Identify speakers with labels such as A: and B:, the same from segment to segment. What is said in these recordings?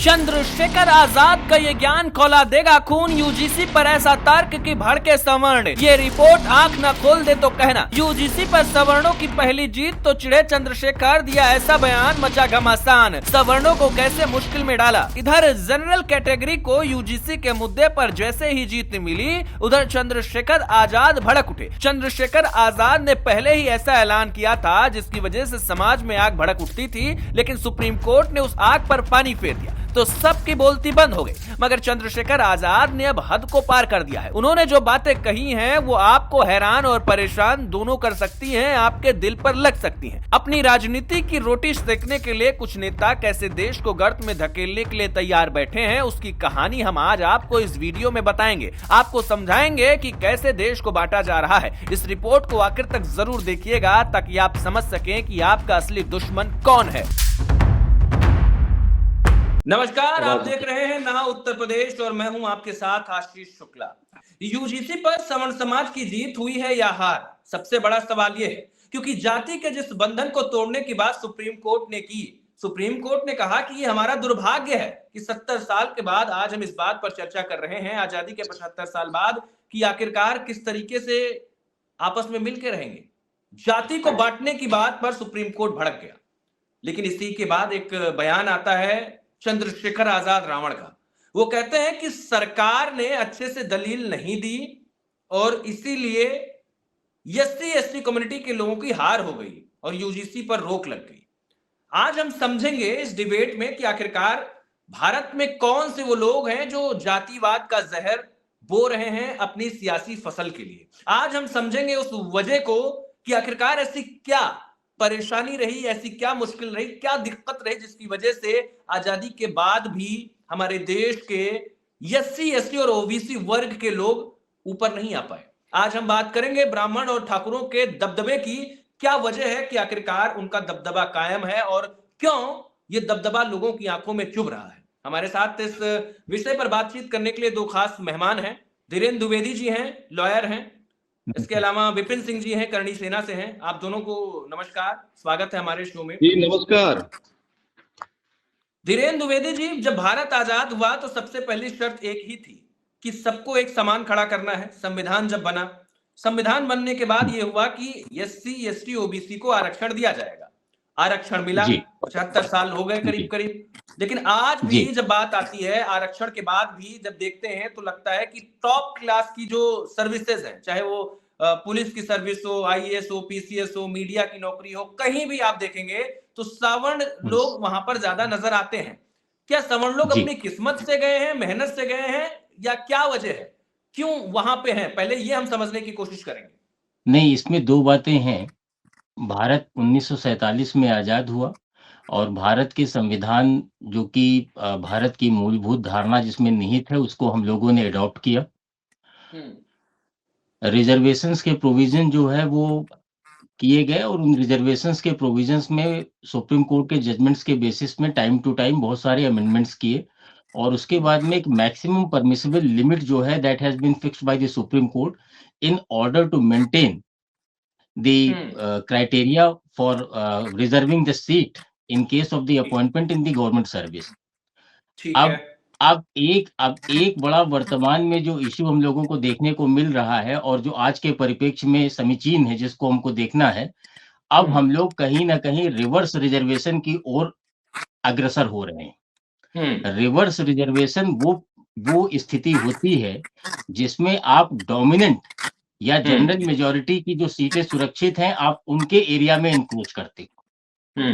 A: चंद्रशेखर आजाद का ये ज्ञान खौला देगा खून, यूजीसी पर ऐसा तर्क कि भड़के सवर्ण। ये रिपोर्ट आंख न खोल दे तो कहना, यूजीसी पर सवर्णों की पहली जीत तो चिढ़े चंद्रशेखर, दिया ऐसा बयान मचा घमासान, सवर्णों को कैसे मुश्किल में डाला। इधर जनरल कैटेगरी को यूजीसी के मुद्दे पर जैसे ही जीत मिली, उधर चंद्रशेखर आजाद भड़क उठे। चंद्रशेखर आजाद ने पहले ही ऐसा ऐलान किया था जिसकी वजह से समाज में आग भड़क उठती थी, लेकिन सुप्रीम कोर्ट ने उस आग पर पानी फेर दिया तो सबकी बोलती बंद हो गई। मगर चंद्रशेखर आजाद ने अब हद को पार कर दिया है। उन्होंने जो बातें कही हैं वो आपको हैरान और परेशान दोनों कर सकती हैं, आपके दिल पर लग सकती हैं। अपनी राजनीति की रोटी सेकने के लिए कुछ नेता कैसे देश को गर्त में धकेलने के लिए तैयार बैठे हैं, उसकी कहानी हम आज आपको इस वीडियो में बताएंगे। आपको समझाएंगे कि कैसे देश को बांटा जा रहा है। इस रिपोर्ट को आखिर तक जरूर देखिएगा ताकि आप समझ सकें कि आपका असली दुश्मन कौन है। नमस्कार, आप देख रहे हैं ना उत्तर प्रदेश और मैं हूं आपके साथ आशीष शुक्ला। यूजीसी पर सवर्ण समाज की जीत हुई है या हार, सबसे बड़ा सवाल यह है, क्योंकि जाति के जिस बंधन को तोड़ने की बात सुप्रीम कोर्ट ने की, सुप्रीम कोर्ट ने कहा कि ये हमारा दुर्भाग्य है कि 70 साल के बाद आज हम इस बात पर चर्चा कर रहे हैं, आजादी के 75 साल बाद, कि आखिरकार किस तरीके से आपस में मिलकर रहेंगे। जाति को बांटने की बात पर सुप्रीम कोर्ट भड़क गया, लेकिन इसी के बाद एक बयान आता है चंद्रशेखर आजाद रावण का। वो कहते हैं कि सरकार ने अच्छे से दलील नहीं दी और इसीलिए एससी कम्युनिटी के लोगों की हार हो गई और यूजीसी पर रोक लग गई। आज हम समझेंगे इस डिबेट में कि आखिरकार भारत में कौन से वो लोग हैं जो जातिवाद का जहर बो रहे हैं अपनी सियासी फसल के लिए। आज हम समझेंगे उस वजह को कि आखिरकार ऐसी क्या परेशानी रही, ऐसी क्या मुश्किल रही, क्या दिक्कत रही जिसकी वजह से आजादी के बाद भी हमारे देश के एससी और ओबीसी वर्ग के लोग ऊपर नहीं आ पाए। आज हम बात करेंगे ब्राह्मण और ठाकुरों के दबदबे की। क्या वजह है कि आखिरकार उनका दबदबा कायम है और क्यों ये दबदबा लोगों की आंखों में चुभ रहा है। हमारे साथ इस विषय पर बातचीत करने के लिए दो खास मेहमान हैं। धीरेन्द्र द्विवेदी जी हैं, लॉयर हैं। इसके अलावा विपिन सिंह जी हैं, करणी सेना से हैं। आप दोनों को नमस्कार, स्वागत है हमारे शो में।
B: जी नमस्कार।
A: धीरेन्द्र द्विवेदी जी, जब भारत आजाद हुआ तो सबसे पहली शर्त एक ही थी कि सबको एक समान खड़ा करना है। संविधान जब बना, संविधान बनने के बाद यह हुआ कि एससी एसटी ओबीसी को आरक्षण दिया जाएगा। आरक्षण मिला, 75 साल हो गए करीब करीब। लेकिन आज भी जब बात आती है आरक्षण के बाद भी जब देखते हैं तो लगता है कि टॉप क्लास की जो सर्विसेज हैं, चाहे वो पुलिस की सर्विस हो, आईएएस हो, पीसीएस हो, मीडिया की नौकरी हो, कहीं भी आप देखेंगे तो सवर्ण लोग वहां पर ज्यादा नजर आते हैं। क्या सवर्ण लोग अपनी किस्मत से गए हैं, मेहनत से गए हैं, या क्या वजह है, क्यों वहां पे हैं? पहले ये हम समझने की कोशिश करेंगे।
C: नहीं, इसमें दो बातें हैं। भारत 1947 में आजाद हुआ और भारत के संविधान जो कि भारत की मूलभूत धारणा जिसमें निहित है उसको हम लोगों ने अडॉप्ट किया। रिजर्वेशंस के प्रोविजन जो है वो किए गए और उन रिजर्वेशंस के प्रोविजंस में सुप्रीम कोर्ट के जजमेंट्स के बेसिस में टाइम टू टाइम बहुत सारे अमेंडमेंट्स किए और उसके बाद में एक मैक्सिमम परमिसिबल लिमिट जो है that has been fixed by the supreme Court in order to maintain the criteria for reserving the seat in case of the appointment in the government service. अब एक बड़ा वर्तमान में जो इश्यू हम लोगों को देखने को मिल रहा है और जो आज के परिप्रेक्ष्य में समीचीन है जिसको हमको देखना है, अब हम लोग कहीं ना कहीं रिवर्स रिजर्वेशन की ओर अग्रसर हो रहे हैं। रिवर्स रिजर्वेशन वो स्थिति होती है जिसमें आप डोमिनेंट या जनरल मेजॉरिटी की जो सीटें सुरक्षित हैं आप उनके एरिया में इंक्लूड करते हो।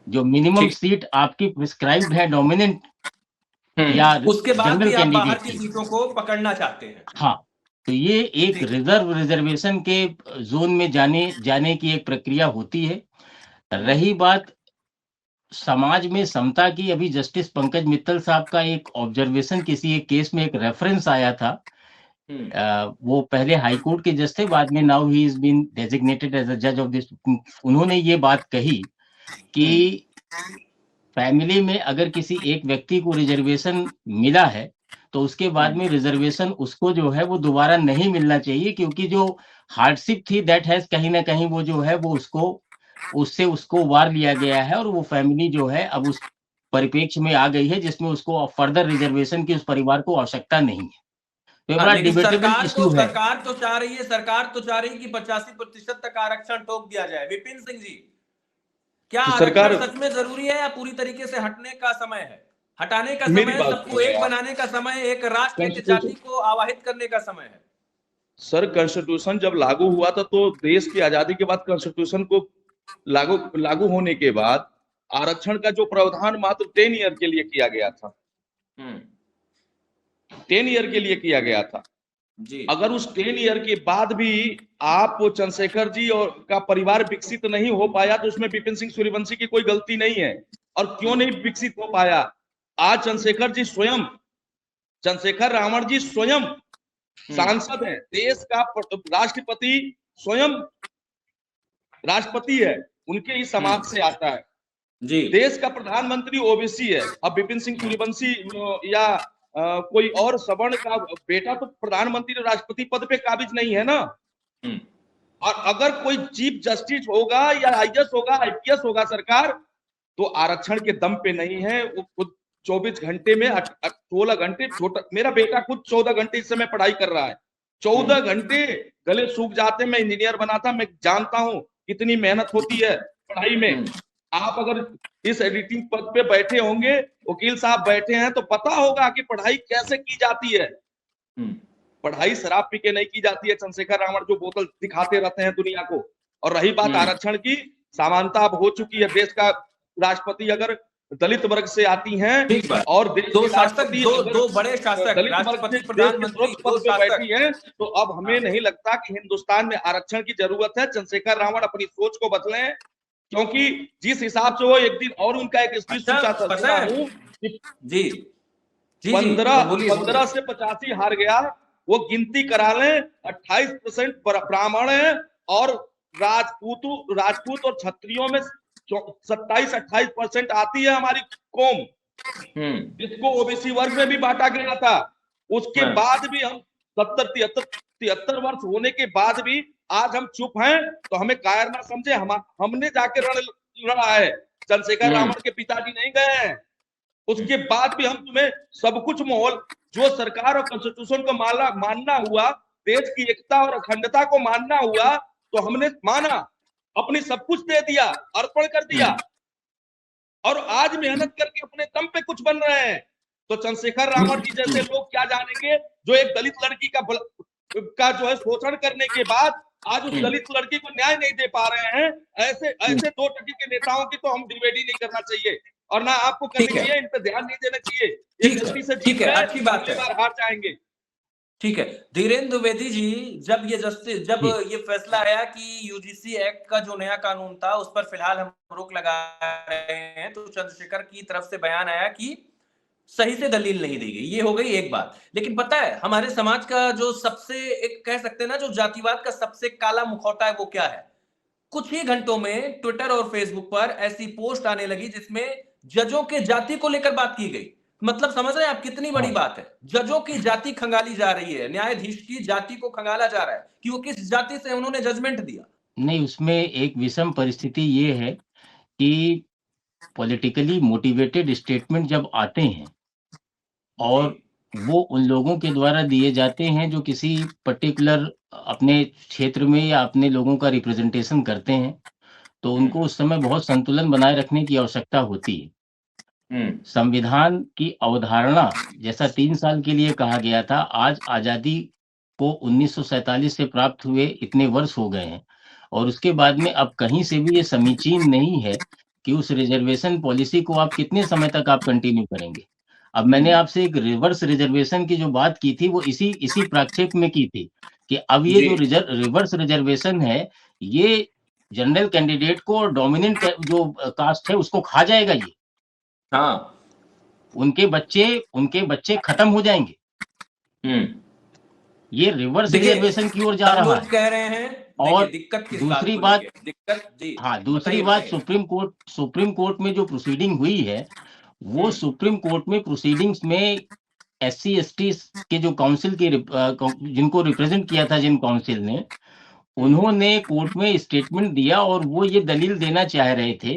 C: जो मिनिमम सीट आपकी प्रिस्क्राइब्ड है डोमिनेंट या
A: उसके बाद भी आप बाहर की सीटों को पकड़ना चाहते हैं।
C: हाँ, तो ये एक रिजर्वेशन के जोन में जाने की एक प्रक्रिया होती है। रही बात समाज में समता की, अभी जस्टिस पंकज मित्तल साहब का एक ऑब्जर्वेशन किसी एक केस में एक रेफरेंस आया था। वो पहले हाई कोर्ट के जज थे, बाद में now he is been designated as a जज ऑफ दिस। उन्होंने ये बात कही कि फैमिली में अगर किसी एक व्यक्ति को रिजर्वेशन मिला है तो उसके बाद में रिजर्वेशन उसको जो है वो दोबारा नहीं मिलना चाहिए, क्योंकि जो हार्डशिप थी दैट हैज कहीं ना कहीं वो जो है वो उसको वार लिया गया है और वो फैमिली जो है अब परिप्रेक्ष्य में आ गई है, जिसमें उसको फर्दर रिजर्वेशन की उस परिवार को आवश्यकता नहीं है। तो ये बड़ा
A: लेकिन
C: डिबेटेबल इश्यू है।
A: सरकार तो चाह रही है कि 85% तक आरक्षण ठोक दिया जाए। विपिन सिंह जी, क्या
B: तो
A: आरक्षण
B: सरकार,
A: सच में जरूरी है या पूरी तरीके से हटने का समय है, हटाने का
B: मेरी
A: समय,
B: बात
A: सबको एक बनाने का समय, एक राष्ट्र, एक जाति को आवाहित करने का समय है?
B: सर कॉन्स्टिट्यूशन जब लागू हुआ था तो देश की आजादी के बाद कॉन्स्टिट्यूशन को लागू होने के बाद आरक्षण का जो प्रावधान मात्र 10 ईयर के लिए किया गया था, 10 ईयर के लिए किया गया था
A: जी।
B: अगर उस 10 ईयर के बाद भी आप चंद्रशेखर जी और का परिवार विकसित नहीं हो पाया तो उसमें विपिन सिंह सूर्यवंशी की कोई गलती नहीं है। और क्यों नहीं विकसित हो पाया? आज चंद्रशेखर रावण जी स्वयं सांसद है, देश का राष्ट्रपति स्वयं राष्ट्रपति है, उनके ही समाज से आता है
A: जी।
B: देश का प्रधानमंत्री ओबीसी है। अब विपिन सिंह सूर्यवंशी या कोई और सवर्ण का बेटा तो प्रधानमंत्री और राष्ट्रपति पद पे काबिज नहीं है ना। और अगर कोई चीफ जस्टिस होगा या आईएएस होगा, आईपीएस होगा सरकार, तो आरक्षण के दम पे नहीं है। वो खुद 24 घंटे में 16 घंटे, मेरा बेटा खुद 14 घंटे इस समय पढ़ाई कर रहा है। 14 घंटे गले सूख जाते। मैं इंजीनियर बना था, मैं जानता हूं कितनी मेहनत होती है पढ़ाई में। आप अगर इस एडिटिंग पद पे बैठे होंगे, वकील साहब बैठे हैं, तो पता होगा कि पढ़ाई कैसे की जाती है। पढ़ाई शराब पी के नहीं की जाती है। चंद्रशेखर रावण जो बोतल दिखाते रहते हैं दुनिया को। और रही बात आरक्षण की, समानता अब हो चुकी है। देश का राष्ट्रपति अगर दलित वर्ग से आती हैं और
A: दो शासक, दो बड़े शासक,
B: दलित वर्ग से प्रधानमंत्री पद पे बैठी हैं, तो अब हमें नहीं लगता कि हिंदुस्तान में आरक्षण की जरूरत है। चंद्रशेखर रावण अपनी सोच को बदलें, क्योंकि जिस हिसाब से वो एक दिन और उनका एक स्पीच सुना हूं
A: जी
B: 15 से 85 हार गया, वो गिनती करा लें। 28% ब्राह्मण है और राजपूत और क्षत्रियों में 27-28% आती है हमारी कौम, जिसको ओबीसी वर्ग में भी बांटा गया था। उसके बाद भी हम 73 वर्ष होने के बाद भी आज हम चुप हैं, तो हमें कायर ना समझे। हमने जाके रण लड़ा है, चंद्रशेखर रावण के पिताजी नहीं गए हैं। उसके बाद भी हम तुम्हें सब कुछ माहौल, जो सरकार और कॉन्स्टिट्यूशन को मानना हुआ, देश की एकता और अखंडता को मानना हुआ, तो हमने माना, अपनी सब कुछ दे दिया, अर्पण कर दिया। और आज मेहनत करके अपने दम पे कुछ बन रहे हैं। तो चंद्रशेखर रावण जी जैसे लोग क्या जानेंगे, जो एक दलित लड़की का जो है शोषण करने के बाद आज उस दलित लड़की को न्याय नहीं दे पा रहे हैं। ऐसे 2 टकी के नेताओं की तो हम डिबेट ही नहीं करना चाहिए, और ना आपको करनी चाहिए। इन पे ध्यान नहीं देना चाहिए।
A: ठीक है, अच्छी बात है,
B: हार जाएंगे।
A: ठीक है। धीरेन्द्र द्विवेदी जी, जब ये फैसला आया कि यूजीसी एक्ट का जो नया कानून था उस पर फिलहाल हम रोक लगा रहे हैं, तो चंद्रशेखर की तरफ से बयान आया कि सही से दलील नहीं दी गई। ये हो गई एक बात। लेकिन पता है हमारे समाज का जो सबसे, एक कह सकते हैं ना, जो जातिवाद का सबसे काला मुखौटा है, वो क्या है? कुछ ही घंटों में ट्विटर और फेसबुक पर ऐसी पोस्ट आने लगी जिसमें जजों के जाति को लेकर बात की गई। मतलब समझ रहे हैं आप कितनी बड़ी बात है? जजों की जाति खंगाली जा रही है, न्यायाधीश की जाति को खंगाला जा रहा है कि वो किस जाति से उन्होंने जजमेंट दिया।
C: नहीं, उसमें एक विषम परिस्थिति ये है कि पॉलिटिकली मोटिवेटेड स्टेटमेंट जब आते हैं और वो उन लोगों के द्वारा दिए जाते हैं जो किसी पर्टिकुलर अपने क्षेत्र में या अपने लोगों का रिप्रेजेंटेशन करते हैं, तो उनको उस समय बहुत संतुलन बनाए रखने की आवश्यकता होती है। संविधान की अवधारणा, जैसा 3 साल के लिए कहा गया था, आज आजादी को 1947 से प्राप्त हुए इतने वर्ष हो गए हैं, और उसके बाद में अब कहीं से भी ये समीचीन नहीं है कि उस रिजर्वेशन पॉलिसी को आप कितने समय तक आप कंटिन्यू करेंगे। अब मैंने आपसे एक रिवर्स रिजर्वेशन की जो बात की थी, वो इसी प्रक्षेप में की थी कि अब ये जो रिवर्स रिजर्वेशन है, ये जनरल कैंडिडेट को डोमिनेंट जो कास्ट है उसको खा जाएगा। ये उनके बच्चे खत्म हो जाएंगे। ये रिवर्स रिजर्वेशन की ओर जा रहा है।
A: कह रहे हैं।
C: और
A: दिक्कत
C: दूसरी बात सुप्रीम कोर्ट में जो प्रोसीडिंग हुई है, वो सुप्रीम कोर्ट में प्रोसीडिंग्स में SC ST के जो काउंसिल के जिनको रिप्रेजेंट किया था, जिन काउंसिल ने, उन्होंने कोर्ट में स्टेटमेंट दिया और वो ये दलील देना चाह रहे थे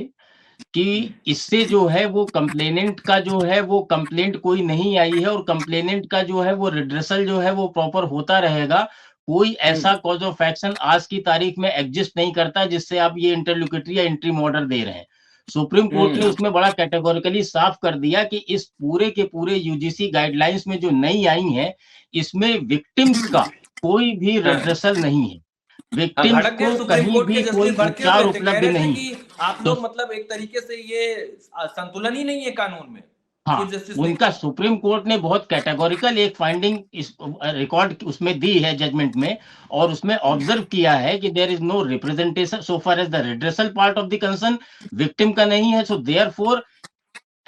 C: कि इससे जो है वो कंप्लेनेंट का जो है वो कंप्लेंट कोई नहीं आई है और कंप्लेनेंट का जो है वो रिड्रेसल जो है वो प्रॉपर होता रहेगा। कोई ऐसा कॉज ऑफ एक्शन आज की तारीख में एग्जिस्ट नहीं करता जिससे आप ये इंटरलोक्यूटरी या इंट्रीम ऑर्डर दे रहे हैं। सुप्रीम कोर्ट ने उसमें बड़ा कैटेगोरिकली साफ कर दिया कि इस पूरे के पूरे यूजीसी गाइडलाइंस में जो नई आई है, इसमें विक्टिम्स का कोई भी रिड्रेसल नहीं है। विक्टिम्स
A: भड़क गए
C: को
A: सुप्रीम
C: कहीं
A: कोर्ट के
C: भी कोई
A: जस्टिस, भड़के
C: उपचार
A: हुए थे, कह
C: उपलब्ध
A: रहे थे
C: नहीं।
A: कि आप लोग मतलब एक तरीके से ये संतुलन ही नहीं है कानून में।
C: हाँ, उनका सुप्रीम कोर्ट ने बहुत कैटेगोरिकल एक फाइंडिंग इस रिकॉर्ड उसमें दी है जजमेंट में, और उसमें ऑब्जर्व किया है कि there is no representation so far as the redressal part of the concern, victim का नहीं है। So therefore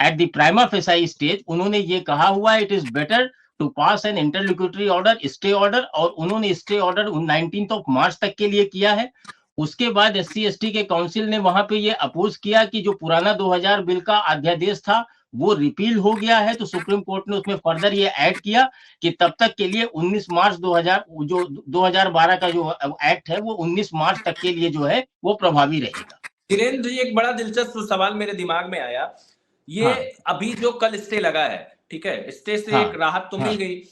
C: at the prima facie stage उन्होंने ये कहा हुआ है, it is better to pass an interlocutory order, stay order, और उन्होंने स्टे ऑर्डर 19 मार्च तक के लिए किया है। उसके बाद SC/ST के काउंसिल ने वहां पे ये अपोज किया कि जो पुराना 2000 बिल का अध्यादेश था वो रिपील हो गया है, तो सुप्रीम कोर्ट ने उसमें फर्दर ये ऐड किया कि तब तक के लिए 19 मार्च 2000 जो 2012 का जो एक्ट है वो 19 मार्च तक के लिए जो है वो प्रभावी रहेगा।
A: धीरेन्द्र जी, एक बड़ा दिलचस्प सवाल मेरे दिमाग में आया, ये अभी जो कल स्टे लगा है, ठीक है, स्टे से एक राहत तो मिल गई।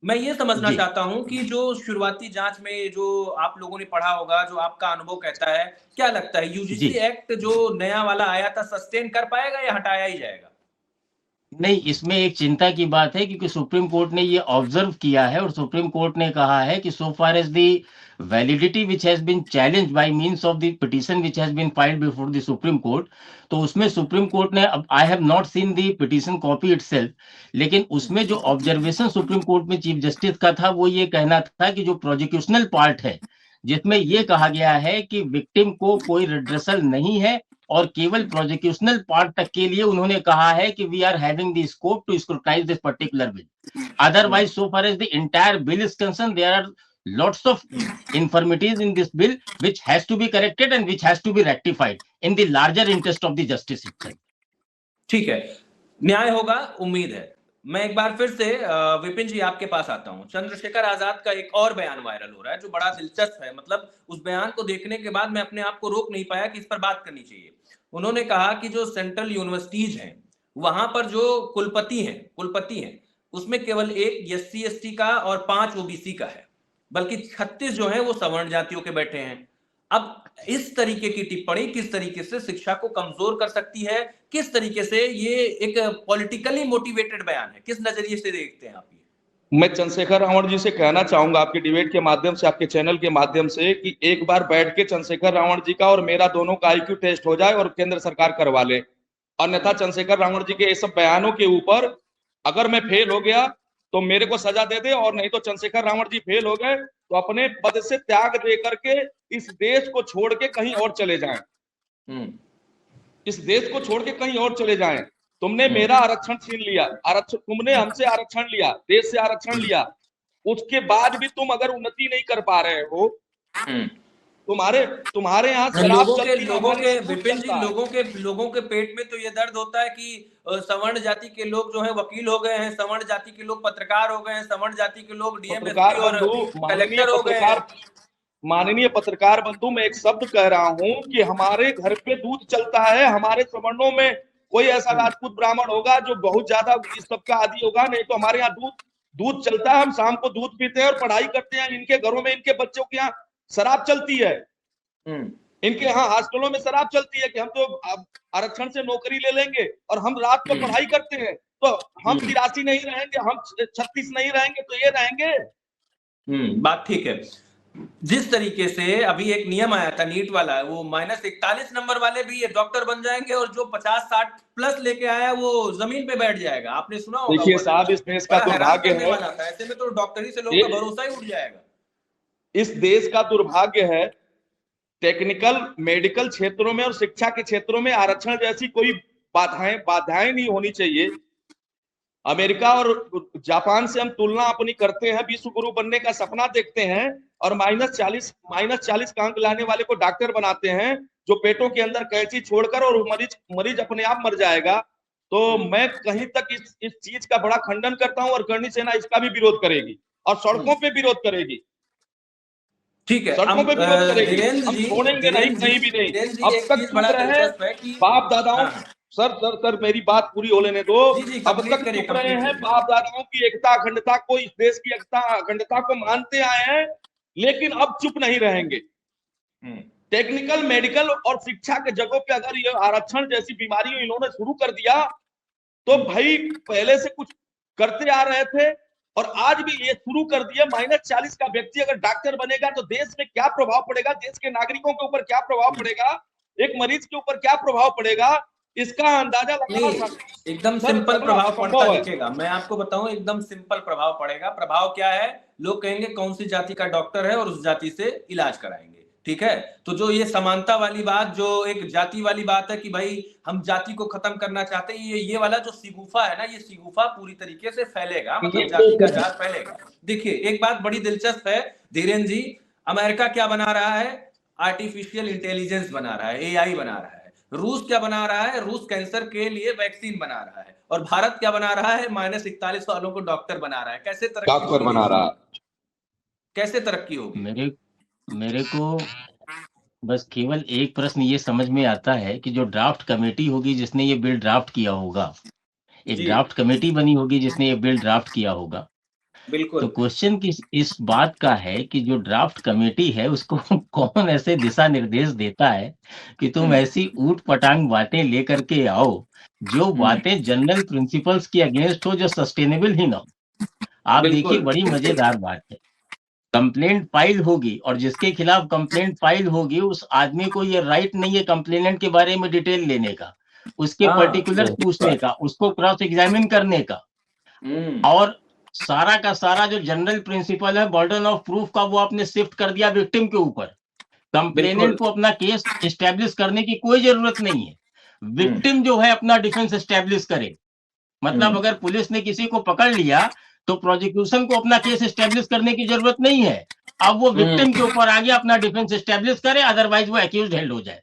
A: मैं ये समझना चाहता हूं कि जो शुरुआती जांच में जो आप लोगों ने पढ़ा होगा, जो आपका अनुभव कहता है, क्या लगता है यूजीसी एक्ट जो नया वाला आया था सस्टेन कर पाएगा या हटाया ही जाएगा?
C: नहीं, इसमें एक चिंता की बात है क्योंकि सुप्रीम कोर्ट ने ये ऑब्जर्व किया है और सुप्रीम कोर्ट ने कहा है कि so far as the validity which has been challenged by means of the petition which has been filed before the supreme court, तो उसमें सुप्रीम कोर्ट ने, अब I have not seen the petition copy itself, लेकिन उसमें जो observation supreme court में chief justice का था वो ये कहना था कि जो प्रोजिक्यूशनल पार्ट है जिसमें ये कहा गया है कि विक्टिम को कोई रिड्रेसल नहीं है, और केवल प्रोजिक्यूशनल पार्ट तक के लिए उन्होंने कहा है कि we are having the scope to scrutinise this particular bill. Otherwise so far as the entire bill is concern there are lots of infirmities in this bill which has to be corrected and which has to be rectified in the larger interest of the justice itself.
A: ठीक है, न्याय होगा, उम्मीद है। मैं एक बार फिर से विपिन जी आपके पास आता हूं। चंद्रशेखर आजाद का एक और बयान वायरल हो रहा है जो बड़ा दिलचस्प है, मतलब उस बयान को देखने के बाद मैं अपने आप को रोक नहीं पाया कि इस पर बात करनी चाहिए। उन्होंने कहा कि जो सेंट्रल यूनिवर्सिटीज हैं वहां पर जो कुलपति हैं उसमें केवल एक SC/ST का और 5 OBC का है, बल्कि 36 जो है वो सवर्ण जातियों के बैठे हैं। अब इस तरीके की टिप्पणी किस तरीके से शिक्षा को कमजोर कर सकती है, किस तरीके से ये एक पॉलिटिकली मोटिवेटेड बयान है, किस नजरिए से देखते हैं आप ये?
B: मैं चंद्रशेखर रावण जी से कहना चाहूंगा आपके डिबेट के माध्यम से, आपके चैनल के माध्यम से, कि एक बार बैठ के चंद्रशेखर रावण जी का और मेरा दोनों का IQ टेस्ट हो जाए और केंद्र सरकार करवा ले। अन्यथा चंद्रशेखर रावण जी के ये सब बयानों के ऊपर अगर मैं फेल हो गया तो मेरे को सजा दे दे, और नहीं तो चंद्रशेखर रावण जी फेल हो गए तो अपने पद से त्याग दे करके इस देश को छोड़ के कहीं और चले जाएं। इस देश को छोड़ के कहीं और चले जाएं। तुमने मेरा आरक्षण छीन लिया, तुमने हमसे आरक्षण लिया, देश से आरक्षण लिया, उसके बाद भी तुम अगर उन्नति नहीं कर पा रहे हो, तुम्हारे यहाँ
A: लोगों के पेट में तो ये दर्द होता है कि सवर्ण जाति के लोग जो है वकील हो गए हैं, सवर्ण जाति के लोग पत्रकार हो गए हैं, सवर्ण जाति के लोग DM और कलेक्टर हो गए हैं।
B: माननीय पत्रकार बंधु, मैं एक शब्द कह रहा हूं कि हमारे घर पे दूध चलता है, हमारे सवर्णों में कोई ऐसा राजपूत ब्राह्मण होगा जो बहुत ज्यादा इस सबका आदि होगा, नहीं तो हमारे यहाँ दूध चलता है। हम शाम को दूध पीते हैं और पढ़ाई करते हैं। इनके घरों में, इनके बच्चों के यहाँ शराब चलती है, इनके यहाँ हॉस्टलों में शराब चलती है कि हम तो आरक्षण से नौकरी ले लेंगे और हम रात को पढ़ाई करते हैं, तो हम 83 नहीं रहेंगे, हम 36 नहीं रहेंगे, तो ये रहेंगे।
A: बात ठीक है। जिस तरीके से अभी एक नियम आया था नीट वाला, वो -41 नंबर वाले भी ये डॉक्टर बन जाएंगे और जो 50-60 प्लस लेके आया वो जमीन पे बैठ जाएगा। आपने सुना होगा।
B: देखिए साहब, इस देश का दुर्भाग्य है,
A: ऐसे में तो डॉक्टरी से लोगों का भरोसा ही उठ जाएगा।
B: इस देश का दुर्भाग्य है, टेक्निकल मेडिकल क्षेत्रों में और शिक्षा के क्षेत्रों में आरक्षण जैसी कोई बाधाएं नहीं होनी चाहिए। अमेरिका और जापान से हम तुलना अपनी करते हैं, विश्व गुरु बनने का सपना देखते हैं और -40 का अंक लाने वाले को डॉक्टर बनाते हैं, जो पेटों के अंदर कैंची छोड़कर, और मरीज अपने आप मर जाएगा। तो मैं कहीं तक इस चीज का बड़ा खंडन करता हूं और करणी सेना इसका भी विरोध करेगी और सड़कों पे विरोध करेगी।
A: ठीक है,
B: सड़कों पे विरोध करेंगे,
A: धीरेन्द्र
B: हम
A: जी,
B: छोड़ेंगे नहीं कहीं भी नहीं।
A: धीरेन्द्र जी,
B: अब
A: एक
B: तक
A: चीज
B: चुप
A: बड़ा
B: रहे
A: दिलचस्प है कि
B: बाप दादाओं,
A: हाँ,
B: सर मेरी बात पूरी हो लेने दो।
A: जी जी,
B: अब
A: कंप्लीट
B: तक
A: करिए,
B: चुप रहे
A: कंप्लीट
B: हैं,
A: करिए।
B: बाप दादाओं की एकता अखंडता को, इस देश की एकता अखंडता को मानते आए हैं, लेकिन अब चुप नहीं रहेंगे। टेक्निकल, मेडिकल और शिक्षा के जगहों पे अगर ये आरक्षण जैसी बीमारी इन्होंने शुरू कर दिया, तो भाई पहले से कुछ करते आ रहे थे और आज भी ये शुरू कर दिया। -40 का व्यक्ति अगर डॉक्टर बनेगा तो देश में क्या प्रभाव पड़ेगा, देश के नागरिकों के ऊपर क्या प्रभाव पड़ेगा, एक मरीज के ऊपर क्या प्रभाव पड़ेगा, इसका अंदाजा लगाना
A: एकदम सिंपल
B: करना
A: प्रभाव पड़ता
B: संभव है।
A: दिखेगा। मैं आपको बताऊं, एकदम सिंपल प्रभाव पड़ेगा। प्रभाव क्या है? लोग कहेंगे कौन सी जाति का डॉक्टर है और उस जाति से इलाज कराएंगे। ठीक है, तो जो ये समानता वाली बात, जो एक जाति वाली बात है कि भाई हम जाति को खत्म करना चाहते हैं, ये वाला जो शिगुफा है ना, ये शिगुफा पूरी तरीके से फैलेगा, मतलब जाति का जाल फैलेगा। देखिए, एक बात बड़ी दिलचस्प है धीरेन्द्र जी, अमेरिका क्या बना रहा है? आर्टिफिशियल इंटेलिजेंस बना रहा है, एआई बना रहा है। रूस क्या बना रहा है? रूस कैंसर के लिए वैक्सीन बना रहा है। और भारत क्या बना रहा है? -41 वालों को डॉक्टर बना रहा है। कैसे तरक्की
B: बना रहा है,
A: कैसे तरक्की होगी?
C: मेरे को बस केवल एक प्रश्न ये समझ में आता है कि जो ड्राफ्ट कमेटी होगी जिसने ये बिल ड्राफ्ट किया होगा, एक ड्राफ्ट कमेटी बनी होगी जिसने ये बिल ड्राफ्ट किया होगा।
A: बिल्कुल।
C: तो क्वेश्चन इस बात का है कि जो ड्राफ्ट कमेटी है उसको कौन ऐसे दिशा निर्देश देता है कि तुम ऐसी ऊट पटांग बातें लेकर के आओ जो बातें जनरल प्रिंसिपल्स के अगेंस्ट हो, जो सस्टेनेबल ही ना हो। आप देखिए, बड़ी मजेदार बात है, कंप्लेंट फाइल होगी और जिसके खिलाफ कंप्लेंट फाइल होगी उस आदमी को ये राइट नहीं है कंप्लेनेंट के बारे में डिटेल लेने का, उसके पर्टिकुलर पूछने का, उसको क्रॉस एग्जामिन करने का, और सारा का सारा जो जनरल प्रिंसिपल है बर्डन ऑफ प्रूफ का, वो आपने शिफ्ट कर दिया विक्टिम के ऊपर। कंप्लेनेंट को अपना केस एस्टेब्लिश करने की कोई जरूरत नहीं है, विक्टिम जो है अपना डिफेंस एस्टेब्लिश करे। मतलब अगर पुलिस ने किसी को पकड़ लिया तो प्रोसिक्यूशन को अपना केस एस्टेब्लिश करने की जरूरत नहीं है, अब वो विक्टिम के ऊपर आगे अपना डिफेंस एस्टेब्लिश करे, अदरवाइज वो एक्यूज्ड हेल्ड हो जाए।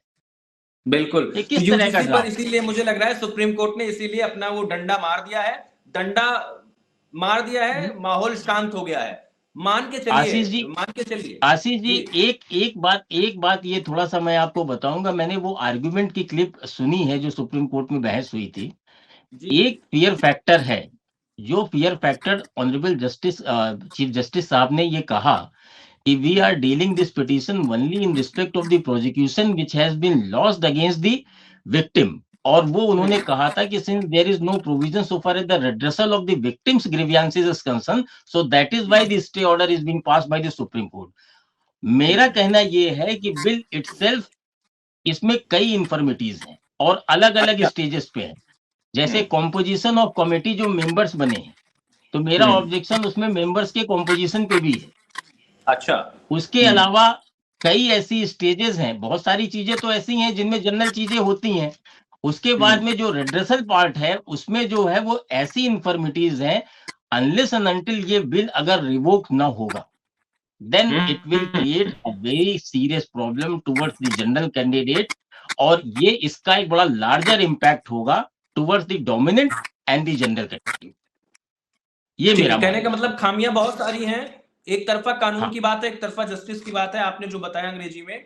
A: बिल्कुल।
C: ये किस तरह का
A: पर इसीलिए मुझे लग रहा है सुप्रीम कोर्ट ने इसीलिए अपना वो डंडा मार दिया है, माहौल शांत हो गया है। मान के चलिए
C: आशीष जी, एक बात ये थोड़ा सा मैं आपको बताऊंगा। मैंने वो आर्गुमेंट की क्लिप सुनी है जो सुप्रीम कोर्ट में बहस हुई थी। एक फियर फैक्टर है, जो fear factor honourable justice chief justice साहब ने ये कहा कि we are dealing this petition only in respect of the prosecution which has been lost against the victim. और वो उन्होंने कहा था कि since there is no provision so far as the redressal of the victims grievances is concern, so that is why the stay order is being passed by the supreme Court. मेरा कहना ये है कि बिल इटसेल्फ, इसमें कई इन्फॉर्मिटीज हैं और अलग अलग स्टेजेस पे हैं। जैसे कॉम्पोजिशन ऑफ कमेटी, जो मेंबर्स बने हैं, तो मेरा ऑब्जेक्शन उसमें मेंबर्स के कॉम्पोजिशन पे भी है।
A: अच्छा,
C: उसके अलावा कई ऐसी स्टेजेस हैं, बहुत सारी चीजें तो ऐसी हैं जिनमें जनरल चीजें होती हैं। उसके बाद में जो रेड्रेसल पार्ट है उसमें जो है वो ऐसी इन्फॉर्मिटीज हैं, अनलेस एंड अनटिल ये बिल अगर रिवोक ना होगा, then it will create a very serious problem towards the general candidate, और ये इसका एक बड़ा लार्जर इम्पैक्ट होगा towards the dominant and the general candidate। ये मेरा
A: कहने का मतलब खामियां बहुत सारी हैं। एक तरफा कानून की बात है, एक तरफा जस्टिस की बात है। आपने जो बताया अंग्रेजी में,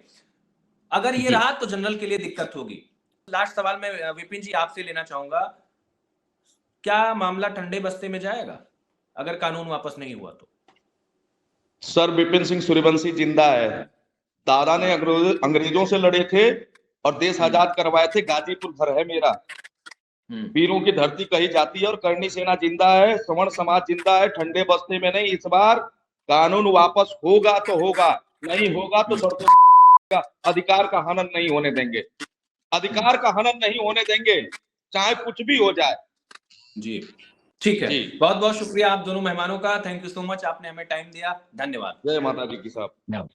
A: अगर ये रहा तो जनरल के लिए दिक्कत होगी। लास्ट सवाल मैं विपिन जी आपसे लेना चाहूंगा, क्या मामला ठंडे बस्ते में जाएगा अगर कानून वापस नहीं हुआ तो?
B: सर, विपिन सिंह सूर्यवंशी जिंदा है। दादा ने अंग्रेजों से लड़े थे और देश आजाद करवाए थे। गाजीपुर घर है मेरा, वीरों की धरती कही जाती है और करनी सेना जिंदा है, सवर्ण समाज जिंदा है, ठंडे बस्ते में नहीं। इस बार कानून वापस होगा तो होगा, नहीं होगा तो सड़कों का अधिकार का हनन नहीं होने देंगे, अधिकार का हनन नहीं होने देंगे, चाहे कुछ भी हो जाए।
A: जी ठीक है, बहुत बहुत शुक्रिया आप दोनों मेहमानों का। थैंक यू सो मच, आपने हमें टाइम दिया। धन्यवाद।
B: जय माता जी की साहब।